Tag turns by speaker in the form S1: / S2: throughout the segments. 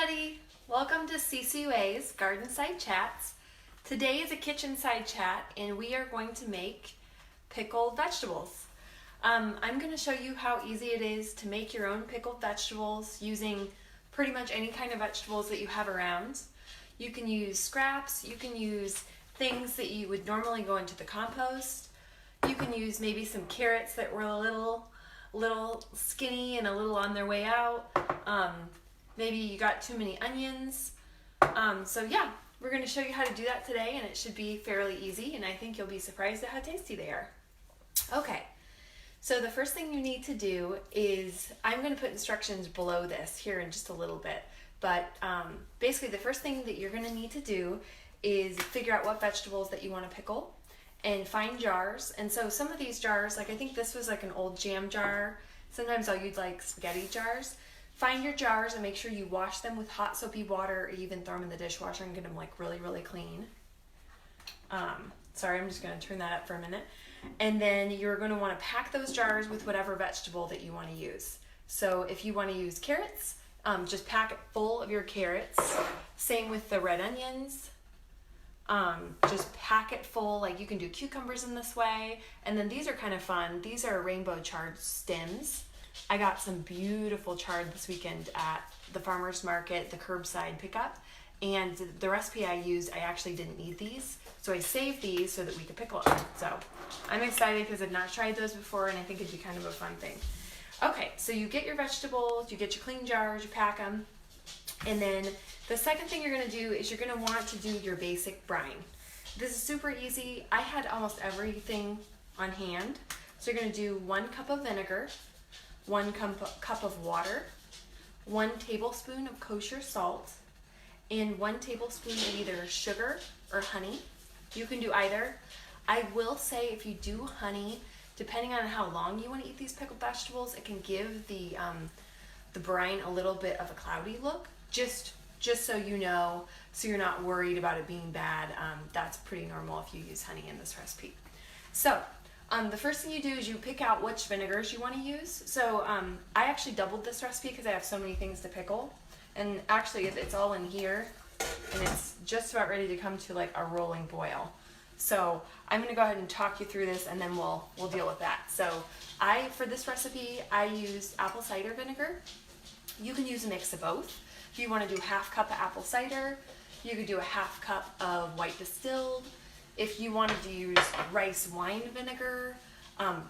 S1: everybody! Welcome to CCUA's Garden Side Chats. Today is a kitchen side chat and we are going to make pickled vegetables. I'm going to show you how easy it is to make your own pickled vegetables using pretty much any kind of vegetables that you have around. You can use scraps, you can use things that you would normally go into the compost. You can use maybe some carrots that were a little skinny and a little on their way out. Maybe you got too many onions. So yeah, we're going to show you how to do that today, and it should be fairly easy, and I think you'll be surprised at how tasty they are. Okay, so the first thing you need to do is, I'm going to put instructions below this here in just a little bit, but basically the first thing that you're going to need to do is figure out what vegetables that you want to pickle and find jars. And so some of these jars, like I think this was like an old jam jar. Sometimes I'll use like spaghetti jars. Find your jars and make sure you wash them with hot soapy water, or even throw them in the dishwasher and get them like really clean. Sorry, I'm just going to turn that up for a minute. And then you're going to want to pack those jars with whatever vegetable that you want to use. So if you want to use carrots, just pack it full of your carrots. Same with the red onions. Just pack it full. Like you can do cucumbers in this way. And then these are kind of fun. These are rainbow chard stems. I got some beautiful chard this weekend at the farmer's market, the curbside pickup, and the recipe I used, I actually didn't need these, so I saved these so that we could pickle them. So I'm excited because I've not tried those before, and I think it'd be kind of a fun thing. Okay, so you get your vegetables, you get your clean jars, you pack them, and then the second thing you're going to do is you're going to want to do your basic brine. This is super easy. I had almost everything on hand. So you're going to do 1 cup of vinegar, 1 cup of water, 1 tablespoon of kosher salt, and 1 tablespoon of either sugar or honey. You can do either. I will say if you do honey, depending on how long you want to eat these pickled vegetables, it can give the brine a little bit of a cloudy look. Just so you know, so you're not worried about it being bad. That's pretty normal if you use honey in this recipe. So the first thing you do is you pick out which vinegars you want to use. So I actually doubled this recipe because I have so many things to pickle. And actually it's all in here and it's just about ready to come to like a rolling boil. So I'm going to go ahead and talk you through this and then we'll deal with that. So for this recipe, I used apple cider vinegar. You can use a mix of both. If you want to do 1/2 cup of apple cider, you could do a 1/2 cup of white distilled. If you wanted to use rice wine vinegar,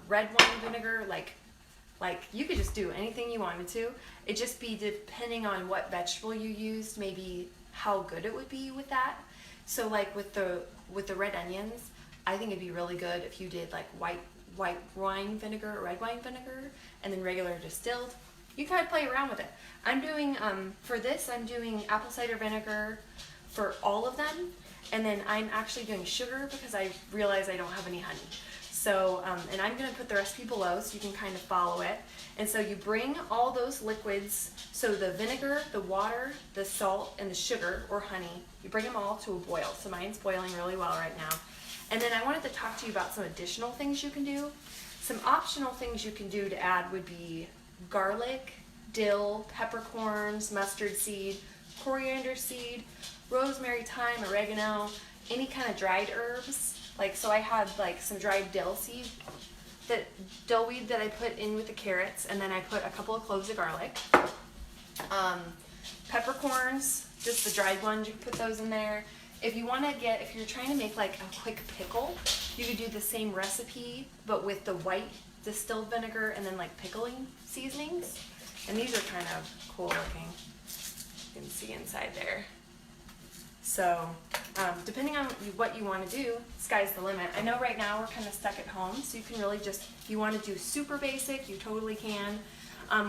S1: red wine vinegar, like you could just do anything you wanted to. It'd just be depending on what vegetable you used, maybe how good it would be with that. So like with the red onions, I think it'd be really good if you did like white wine vinegar or red wine vinegar, and then regular distilled. You kind of play around with it. I'm doing, for this, I'm doing apple cider vinegar for all of them. And then I'm actually doing sugar because I realize I don't have any honey. So, and I'm going to put the recipe below so you can kind of follow it. And so you bring all those liquids, so the vinegar, the water, the salt, and the sugar or honey, you bring them all to a boil. So mine's boiling really well right now. And then I wanted to talk to you about some additional things you can do. Some optional things you can do to add would be garlic, dill, peppercorns, mustard seed, coriander seed, rosemary, thyme, oregano, any kind of dried herbs. Like, so I had like some dried dill weed that I put in with the carrots, and then I put a couple of cloves of garlic. Peppercorns, just the dried ones, you can put those in there. If you're trying to make like a quick pickle, you could do the same recipe, but with the white distilled vinegar and then like pickling seasonings. And these are kind of cool looking. You can see inside there. So depending on what you want to do, sky's the limit. I know right now we're kind of stuck at home, so you can really just, if you want to do super basic, you totally can.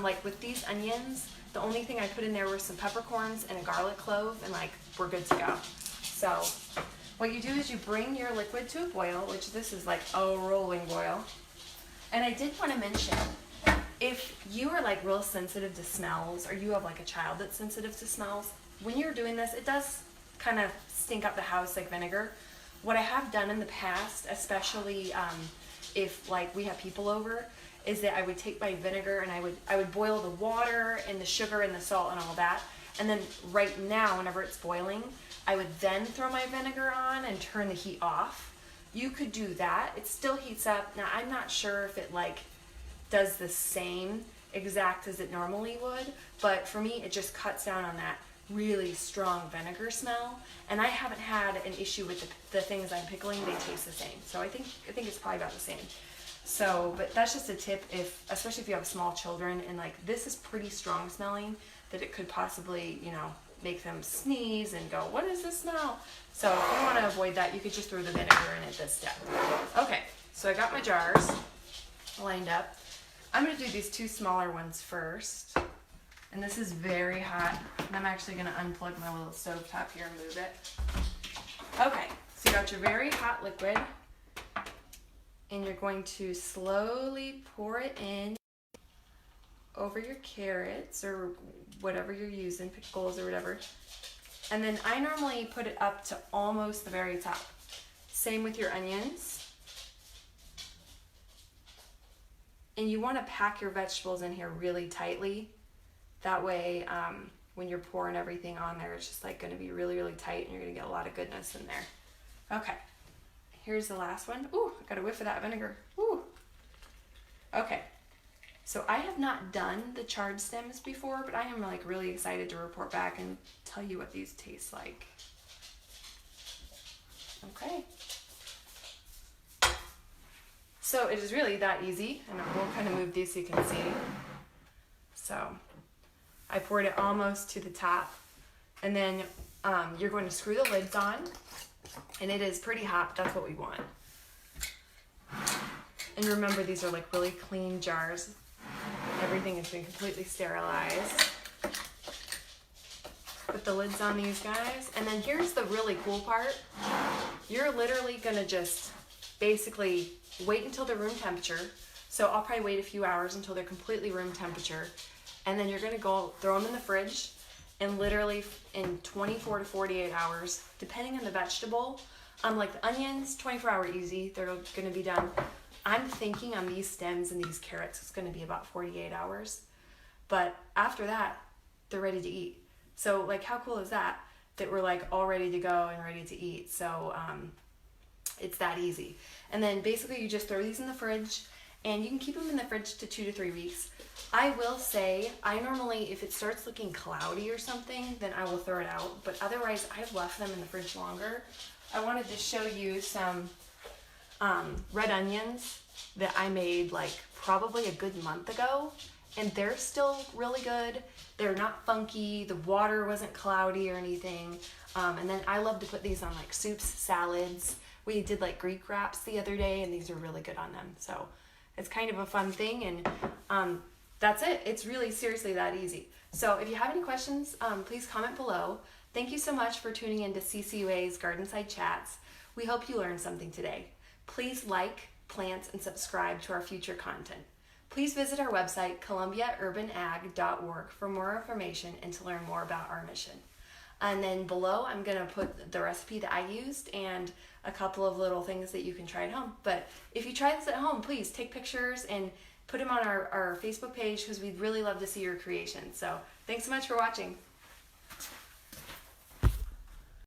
S1: Like with these onions, the only thing I put in there were some peppercorns and a garlic clove, and like we're good to go. So what you do is you bring your liquid to a boil, which this is like a rolling boil. And I did want to mention, if you are like real sensitive to smells, or you have like a child that's sensitive to smells, when you're doing this, it does kind of stink up the house like vinegar. What I have done in the past, especially if like we have people over, is that I would take my vinegar and I would boil the water and the sugar and the salt and all that, And then right now, whenever it's boiling, I would then throw my vinegar on and turn the heat off. You could do that. It still heats up. Now, I'm not sure if it like does the same exact as it normally would, but for me, it just cuts down on that really strong vinegar smell. And I haven't had an issue with the things I'm pickling. They taste the same. So I think it's probably about the same. So, but that's just a tip, especially if you have small children and like this is pretty strong smelling, that it could possibly, you know, make them sneeze and go, what is this smell? So if you want to avoid that, you could just throw the vinegar in at this step. Okay, so I got my jars lined up. I'm going to do these 2 smaller ones first. And this is very hot. And I'm actually going to unplug my little stove top here and move it. Okay, so you got your very hot liquid. And you're going to slowly pour it in over your carrots or whatever you're using, pickles or whatever. And then I normally put it up to almost the very top. Same with your onions. And you want to pack your vegetables in here really tightly. That way, when you're pouring everything on there, it's just like going to be really, really tight and you're going to get a lot of goodness in there. Okay. Here's the last one. Ooh, I got a whiff of that vinegar. Ooh. Okay. So I have not done the charred stems before, but I am like really excited to report back and tell you what these taste like. Okay. So it is really that easy, and we'll kind of move these so you can see. So I poured it almost to the top, and then you're going to screw the lids on. And it is pretty hot, that's what we want. And remember, these are like really clean jars. Everything has been completely sterilized. Put the lids on these guys. And then here's the really cool part. You're literally gonna just basically wait until they're room temperature. So I'll probably wait a few hours until they're completely room temperature. And then you're gonna go throw them in the fridge. And literally in 24 to 48 hours, depending on the vegetable, like the onions, 24-hour easy, they're gonna be done. I'm thinking on these stems and these carrots, it's gonna be about 48 hours. But after that, they're ready to eat. So like, how cool is that? That we're like all ready to go and ready to eat. So it's that easy. And then basically you just throw these in the fridge, and you can keep them in the fridge to 2 to 3 weeks. I will say, I normally, if it starts looking cloudy or something, then I will throw it out. But otherwise, I've left them in the fridge longer. I wanted to show you some red onions that I made like probably a good month ago. And they're still really good. They're not funky. The water wasn't cloudy or anything. And then I love to put these on like soups, salads. We did like Greek wraps the other day, and these are really good on them. So it's kind of a fun thing, and that's it. It's really seriously that easy. So if you have any questions, please comment below. Thank you so much for tuning in to CCUA's Gardenside Chats. We hope you learned something today. Please like, plant, and subscribe to our future content. Please visit our website, columbiaurbanag.org, for more information and to learn more about our mission. And then below, I'm going to put the recipe that I used and a couple of little things that you can try at home. But if you try this at home, please take pictures and put them on our Facebook page, because we'd really love to see your creation. So thanks so much for watching.